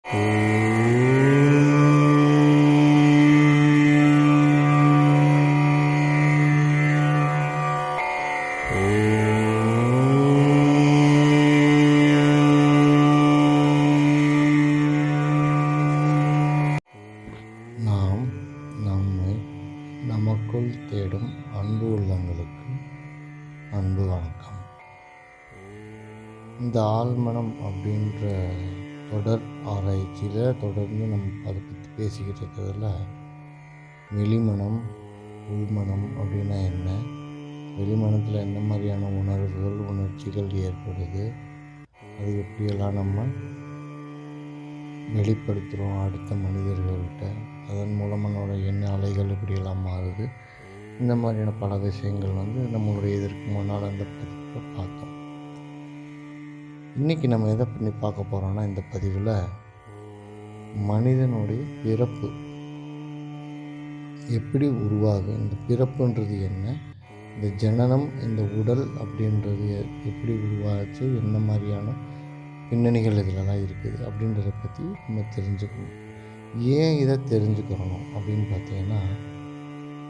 நாம் நம்மை நமக்குள் தேடும் அன்பு உள்ளங்களுக்கு அன்பு வணக்கம். இந்த ஆழ்மனம் அப்படின்ற தொடர் ஆராய்ச்சியில் தொடர்ந்து நம்ம அதை பற்றி பேசிக்கிட்டு இருக்கிறதுல வெளிமனம் உள்மனம் அப்படின்னா என்ன, வெளிமனத்தில் என்ன மாதிரியான உணர்வுகள் உணர்ச்சிகள் ஏற்படுது, அது எப்படியெல்லாம் நம்ம வெளிப்படுத்துகிறோம் அடுத்த மனிதர்கள்கிட்ட, அதன் மூலமாக நம்மளோட எண்ண அலைகள் இப்படியெல்லாம் மாறுது, இந்த மாதிரியான பல விஷயங்கள் நம்மளுடைய இதற்கு முன்னால் அந்த பதிவை பார்த்தோம். இன்றைக்கி நம்ம எதை பண்ணி பார்க்க போகிறோன்னா, இந்த பதிவில் மனிதனுடைய பிறப்பு எப்படி உருவாகும், இந்த பிறப்புன்றது என்ன, இந்த ஜனனம் இந்த உடல் அப்படின்றது எப்படி உருவாச்சு, என்ன மாதிரியான பின்னணிகள் இதிலலாம் இருக்குது அப்படின்றத பற்றி நம்ம தெரிஞ்சுக்கணும். ஏன் இதை தெரிஞ்சுக்கிறணும் அப்படின்னு பார்த்தீங்கன்னா,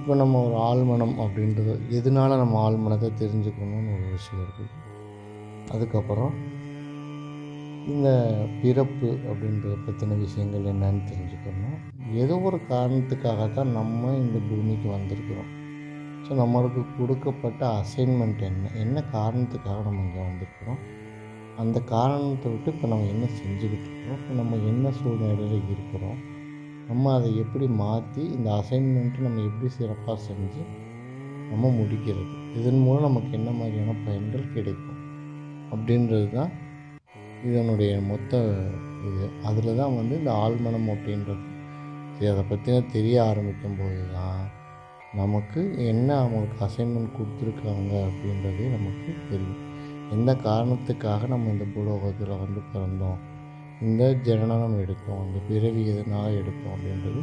இப்போ நம்ம ஒரு ஆழ்மனம் அப்படின்றது எதனால் நம்ம ஆழ்மனத்தை தெரிஞ்சுக்கணும்னு ஒரு விஷயம் இருக்குது. அதுக்கப்புறம் இந்த பிறப்பு அப்படின்றத பற்றின விஷயங்கள் என்னன்னு தெரிஞ்சுக்கணும். ஏதோ ஒரு காரணத்துக்காகத்தான் நம்ம இந்த பூமிக்கு வந்திருக்கிறோம். ஸோ நம்மளுக்கு கொடுக்கப்பட்ட அசைன்மெண்ட் என்ன காரணத்துக்காக நம்ம இங்கே வந்திருக்கிறோம், அந்த காரணத்தை விட்டு இப்போ நம்ம என்ன செஞ்சுக்கிட்டு இருக்கிறோம், இப்போ நம்ம என்ன சூழ்நிலையில் இருக்கிறோம், நம்ம அதை எப்படி மாற்றி இந்த அசைன்மெண்ட்டு நம்ம எப்படி சிறப்பாக செஞ்சு நம்ம முடிக்கிறது, இதன் மூலம் நமக்கு என்ன மாதிரியான பயன்கள் கிடைக்கும் அப்படின்றது தான் இதனுடைய மொத்த இது. அதில் தான் இந்த ஆழ்மனம் அப்படின்றது அதை பற்றின தெரிய ஆரம்பிக்கும் போது தான் நமக்கு என்ன அவங்களுக்கு அசைன்மெண்ட் கொடுத்துருக்காங்க அப்படின்றதே நமக்கு தெரியும். எந்த காரணத்துக்காக நம்ம இந்த பூலோகத்தில் பிறந்தோம், இந்த ஜனனம் எடுத்தோம், இந்த பிறவி எதனால் எடுத்தோம் அப்படின்றது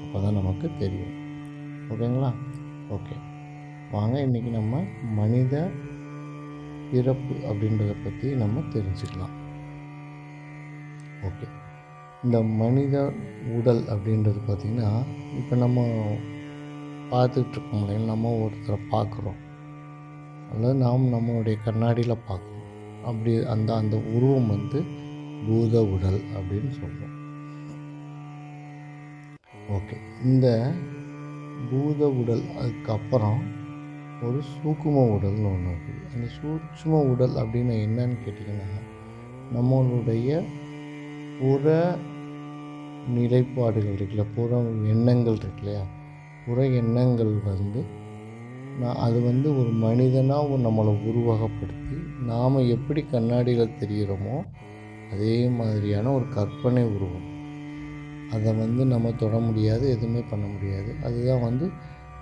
அப்போ தான் நமக்கு தெரியும். ஓகேங்களா? ஓகே, வாங்க இன்றைக்கி நம்ம மனித பிறப்பு அப்படின்றத பற்றி நம்ம தெரிஞ்சுக்கலாம். ஓகே, இந்த மனித உடல் அப்படின்றது பார்த்திங்கன்னா, இப்போ நம்ம பார்த்துட்ருக்கோம் இல்லையா, நம்ம ஒருத்தரை பார்க்குறோம் அல்லது நாம் நம்மளுடைய கண்ணாடியில் பார்க்குறோம். அப்படி அந்த உருவம் பூத உடல் அப்படின்னு சொல்கிறோம். ஓகே, இந்த பூத உடல் அதுக்கப்புறம் ஒரு சூக்கும உடல்னு ஒன்று இருக்குது. அந்த சூட்சும உடல் அப்படின்னு என்னன்னு கேட்டிங்கன்னா, நம்மளுடைய புற நிலைப்பாடுகள் இருக்குல்ல, புற எண்ணங்கள் இருக்கு இல்லையா, புற எண்ணங்கள் அது ஒரு மனிதனாக நம்மளை உருவகப்படுத்தி நாம் எப்படி கண்ணாடியில் தெரிகிறோமோ அதே மாதிரியான ஒரு கற்பனை உருவம். அதை நம்ம தொட முடியாது, எதுவுமே பண்ண முடியாது. அதுதான்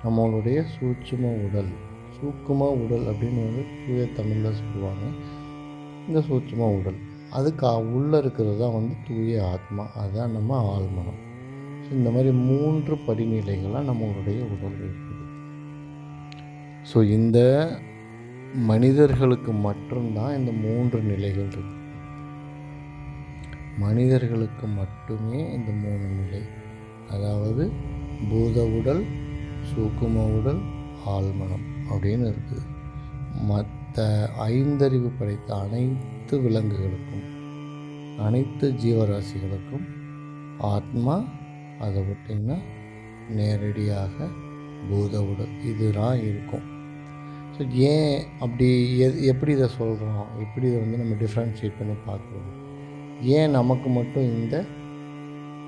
நம்மளுடைய சூட்சும உடல். சூக்கும உடல் அப்படின்னு தூய தமிழில் சொல்லுவாங்க. இந்த சூட்சும உடல் அதுக்கு உள்ளே இருக்கிறது தான் தூய ஆத்மா, அதுதான் நம்ம ஆழ்மனம். ஸோ இந்த மாதிரி 3 படிநிலைகளாக நம்மளுடைய உடல் இருக்குது. ஸோ இந்த மனிதர்களுக்கு மட்டும்தான் இந்த 3 நிலைகள் இருக்குது. மனிதர்களுக்கு மட்டுமே இந்த 3 நிலை, அதாவது பூத உடல், சூக்கும உடல், ஆழ்மனம் அப்படின்னு இருக்குது. மற்ற 5 அறிவு படைத்த அனைத்து விலங்குகளுக்கும் அனைத்து ஜீவராசிகளுக்கும் ஆத்மா, அதை விட்டிங்கன்னா நேரடியாக பூத உடல் இதுதான் இருக்கும். ஸோ ஏன் அப்படி எப்படி இதை சொல்கிறோம், எப்படி இதை நம்ம டிஃப்ரென்ஷியேட் பண்ணி பார்க்குறோம், ஏன் நமக்கு மட்டும் இந்த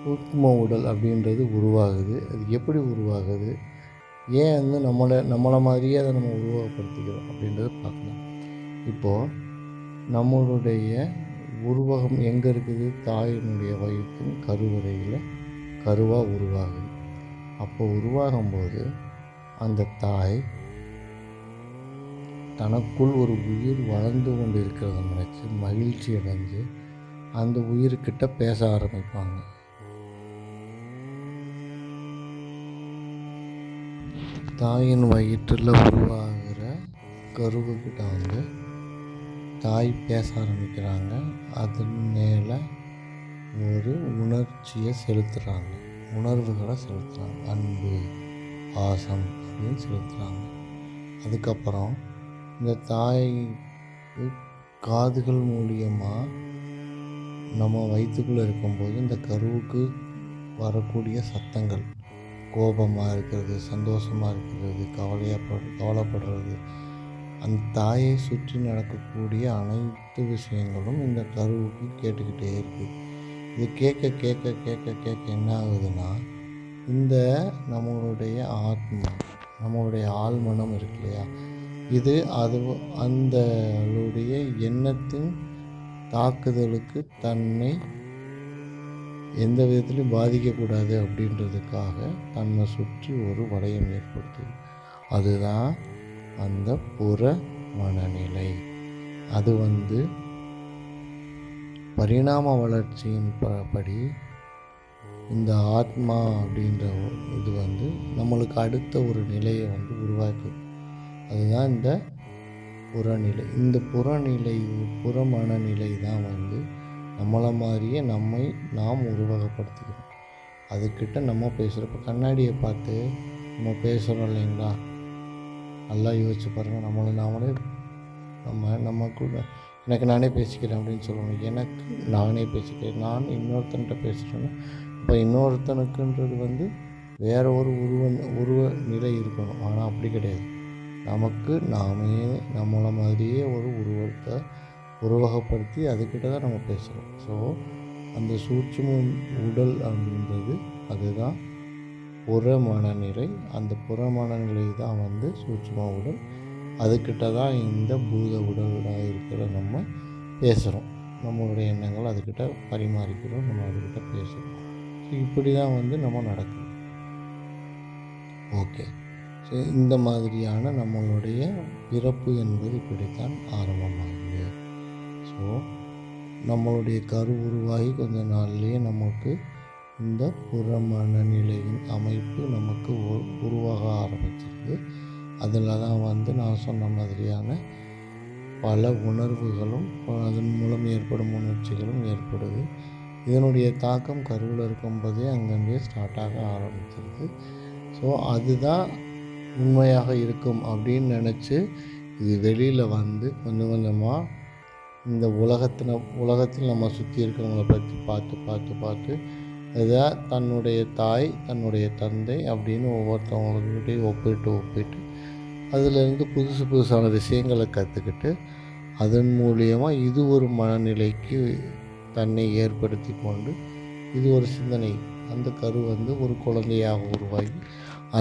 சூட்சும உடல் அப்படின்றது உருவாகுது, அது எப்படி உருவாகுது, ஏன் நம்மளை மாதிரியே அதை நம்ம உருவகப்படுத்திக்கிறோம் அப்படின்றத பார்க்கலாம். இப்போது நம்மளுடைய உருவகம் எங்கே இருக்குது, தாயினுடைய வயிற்றின் கருவறையில் கருவாக உருவாகுது. அப்போ உருவாகும்போது அந்த தாய் தனக்குள் ஒரு உயிர் வளர்ந்து கொண்டு இருக்கிறத நினச்சி மகிழ்ச்சி அடைஞ்சு அந்த உயிர்கிட்ட பேச ஆரம்பிப்பாங்க. தாயின் வயிற்றில் உருவாகிற கருவுக்கிட்ட தாய் பேச ஆரம்பிக்கிறாங்க. அதன் மேலே ஒரு உணர்ச்சியை செலுத்துகிறாங்க, உணர்வுகளை செலுத்துகிறாங்க, அன்பு பாசம் அப்படின்னு செலுத்துகிறாங்க. அதுக்கப்புறம் இந்த தாய்க்கு காதுகள் மூலியமாக நம்ம வயிற்றுக்குள்ளே இருக்கும்போது இந்த கருவுக்கு வரக்கூடிய சத்தங்கள், கோபமாக இருக்கிறது, சந்தோஷமாக இருக்கிறது, கவலைப்படுறது, அந்த தாயை சுற்றி நடக்கக்கூடிய அனைத்து விஷயங்களும் இந்த கருவுக்கு கேட்டுக்கிட்டே இருக்குது. இது கேட்க கேட்க கேட்க கேட்க என்ன ஆகுதுன்னா, இந்த நம்மளுடைய ஆத்மா, நம்மளுடைய ஆழ்மனம் இருக்கு இல்லையா, இது அந்தளுடைய எண்ணத்தின் தாக்குதலுக்கு தன்னை எந்த விதத்துலையும் பாதிக்கக்கூடாது அப்படின்றதுக்காக தன்னை சுற்றி ஒரு வளையம் ஏற்படுத்துது. அதுதான் அந்த புற மனநிலை. அது பரிணாம வளர்ச்சியின் படி இந்த ஆத்மா அப்படின்ற இது நம்மளுக்கு அடுத்த ஒரு நிலையை உருவாக்குது. அதுதான் இந்த புறநிலை. இந்த புற மனநிலை தான் நம்மளை மாதிரியே நாம் உருவகப்படுத்திக்கிறோம். அதுக்கிட்ட நம்ம பேசுகிறப்ப கண்ணாடியை பார்த்து நம்ம பேசுகிறோம் இல்லைங்களா, நல்லா யோசிச்சு பாருங்கள். நாமளே நமக்குள்ள எனக்கு நானே பேசிக்கிறேன் அப்படின்னு சொல்லணும். எனக்கு நானே பேசிக்கிறேன். நான் இன்னொருத்தன்கிட்ட பேசுகிறேன்னா இப்போ இன்னொருத்தனுக்குன்றது வேறு ஒரு உருவ நிலை இருக்கணும். ஆனால் அப்படி கிடையாது. நமக்கு நாமே நம்மளை மாதிரியே ஒரு உருவத்தை உருவகப்படுத்தி அதுக்கிட்ட தான் நம்ம பேசுகிறோம். ஸோ அந்த சூட்சும உடல் அப்படின்றது அதுதான் புற மனநிலை. அந்த புற மனநிலை தான் சூட்சும உடல். அதுக்கிட்ட தான் இந்த பூத உடலாக இருக்கிற நம்ம பேசுகிறோம். நம்மளுடைய எண்ணங்கள் அதுக்கிட்ட பரிமாறிக்கிறோம், நம்ம அதுக்கிட்ட பேசுகிறோம். ஸோ இப்படி தான் நம்ம நடக்குது. ஓகே. ஸோ இந்த மாதிரியான நம்மளுடைய பிறப்பு என்பது இப்படித்தான் ஆரம்பமாகுது. ஸோ நம்மளுடைய கரு உருவாகி கொஞ்ச நாள்லேயே நமக்கு இந்த புற மனநிலையின் அமைப்பு நமக்கு உருவாக ஆரம்பிச்சிருது. அதில் தான் நான் சொன்ன மாதிரியான பல உணர்வுகளும் அதன் மூலம் ஏற்படும் உணர்ச்சிகளும் ஏற்படுது. இதனுடைய தாக்கம் கருவில் இருக்கும்போதே அங்கங்கே ஸ்டார்ட் ஆக ஆரம்பிச்சிருது. ஸோ அதுதான் உண்மையாக இருக்கும் அப்படின்னு நினச்சி இது வெளியில் கொஞ்சம் கொஞ்சமாக இந்த உலகத்தில் நம்ம சுற்றி இருக்கிறவங்கள பற்றி பார்த்து இதை தன்னுடைய தாய், தன்னுடைய தந்தை அப்படின்னு ஒவ்வொருத்தவங்கள்கிட்டையும் ஒப்பிட்டு அதிலேருந்து புதுசான விஷயங்களை கற்றுக்கிட்டு அதன் மூலியமாக இது ஒரு மனநிலைக்கு தன்னை ஏற்படுத்தி கொண்டு இது ஒரு சிந்தனை, அந்த கரு ஒரு குழந்தையாக உருவாகி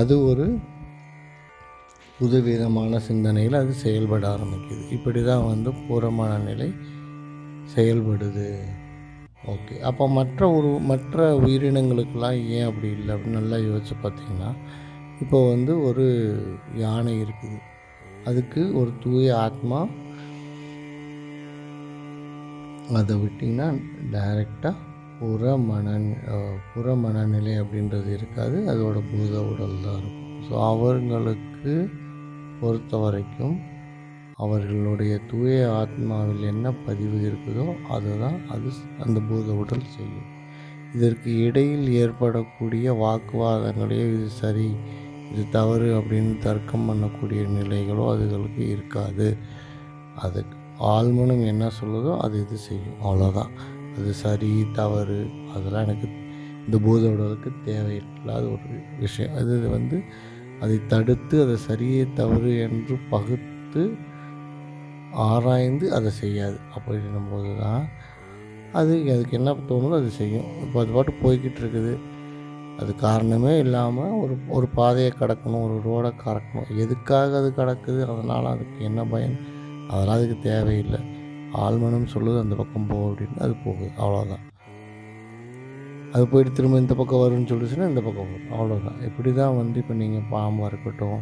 அது ஒரு புதுவிதமான சிந்தனையில் அது செயல்பட ஆரம்பிக்குது. இப்படி தான் புற மனநிலை செயல்படுது. ஓகே. அப்போ மற்ற உயிரினங்களுக்கெல்லாம் ஏன் அப்படி இல்லை அப்படின்னு நல்லா யோசிச்சு பார்த்திங்கன்னா, இப்போ ஒரு யானை இருக்குது. அதுக்கு ஒரு தூய ஆத்மா, அதை விட்டிங்கன்னா டைரெக்டாக புற மனநிலை அப்படின்றது இருக்காது. அதோட பூத உடல் தான் இருக்கும். ஸோ அவங்களுக்கு பொறுத்த வரைக்கும் அவர்களுடைய தூய ஆத்மாவில் என்ன பதிவு இருக்குதோ அதுதான் அந்த பூத உடல் செய்யும். இதற்கு இடையில் ஏற்படக்கூடிய வாக்குவாதங்களே இது சரி இது தவறு அப்படின்னு தர்க்கம் பண்ணக்கூடிய நிலைகளோ அதுகளுக்கு இருக்காது. அதுக்கு ஆழ்மனம் என்ன சொல்லுதோ அது இது செய்யும், அவ்வளோதான். அது சரி தவறு அதெல்லாம் எனக்கு இந்த பூத உடலுக்கு தேவையில்லாத ஒரு விஷயம். அது அதை தடுத்து அதை சரியே தவறு என்று பகுத்து ஆராய்ந்து அதை செய்யாது. அப்படின்னும்போது தான் அதுக்கு என்ன தோணுதோ அது செய்யும். இப்போ அது பாட்டு போய்கிட்டு இருக்குது. அது காரணமே இல்லாமல் ஒரு பாதையை கடக்கணும், ஒரு ரோடை கடக்கணும். எதுக்காக அது கடக்குது, அதனால் அதுக்கு என்ன பயன், அதெல்லாம் அதுக்கு தேவையில்லை. ஆழ்மனம் சொல்லுது அந்த பக்கம் போ அப்படின்னு அது போகுது, அவ்வளோதான். அது போயிட்டு திரும்ப இந்த பக்கம் வரும்னு சொல்லிச்சுன்னா இந்த பக்கம் வரும், அவ்வளோதான். இப்படி தான் இப்போ நீங்கள் பாம்பாக இருக்கட்டும்,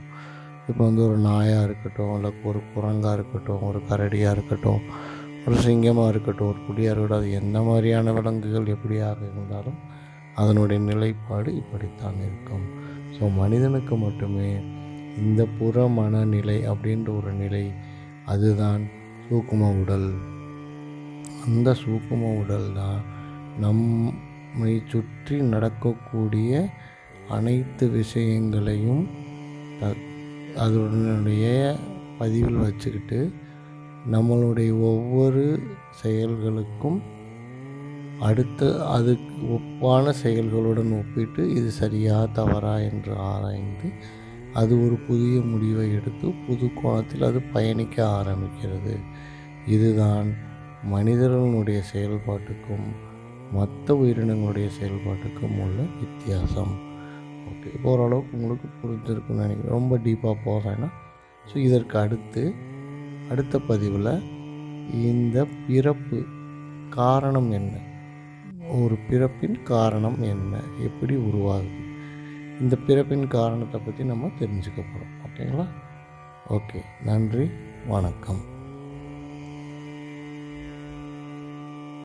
இப்போ ஒரு நாயாக இருக்கட்டும், இல்லை ஒரு குரங்காக இருக்கட்டும், ஒரு கரடியாக இருக்கட்டும், ஒரு சிங்கமாக இருக்கட்டும், ஒரு புலியாக இருக்கட்டும், அது எந்த மாதிரியான விலங்குகள் எப்படியாக இருந்தாலும் அதனுடைய நிலைப்பாடு இப்படித்தான் இருக்கும். ஸோ மனிதனுக்கு மட்டுமே இந்த புற மனநிலை அப்படின்ற ஒரு நிலை, அதுதான் சூக்கும உடல். அந்த சூக்கும உடல் தான் நம்மை சுற்றி நடக்கக்கூடிய அனைத்து விஷயங்களையும் அதனுடைய பதிவில் வச்சுக்கிட்டு நம்மளுடைய ஒவ்வொரு செயல்களுக்கும் அடுத்து அதுக்கு ஒப்பான செயல்களுடன் ஒப்பிட்டு இது சரியா தவறா என்று ஆராய்ந்து அது ஒரு புதிய முடிவை எடுத்து புது கோணத்தில் அது பயணிக்க ஆரம்பிக்கிறது. இதுதான் மனிதர்களுடைய செயல்பாட்டுக்கும் மற்ற உயிரினங்களுடைய செயல்பாட்டுக்கும் உள்ள வித்தியாசம். ஓகே, இப்போ ஓரளவுக்கு உங்களுக்கு புரிஞ்சிருக்குன்னு நினைக்கிறேன். ரொம்ப டீப்பாக போகிறேன்னா இதற்கு அடுத்த பதிவில் இந்த பிறப்பு காரணம் என்ன, ஒரு பிறப்பின் காரணம் என்ன, எப்படி உருவாகுது, இந்த பிறப்பின் காரணத்தை பற்றி நம்ம தெரிஞ்சுக்க போகிறோம். ஓகேங்களா? ஓகே, நன்றி, வணக்கம்.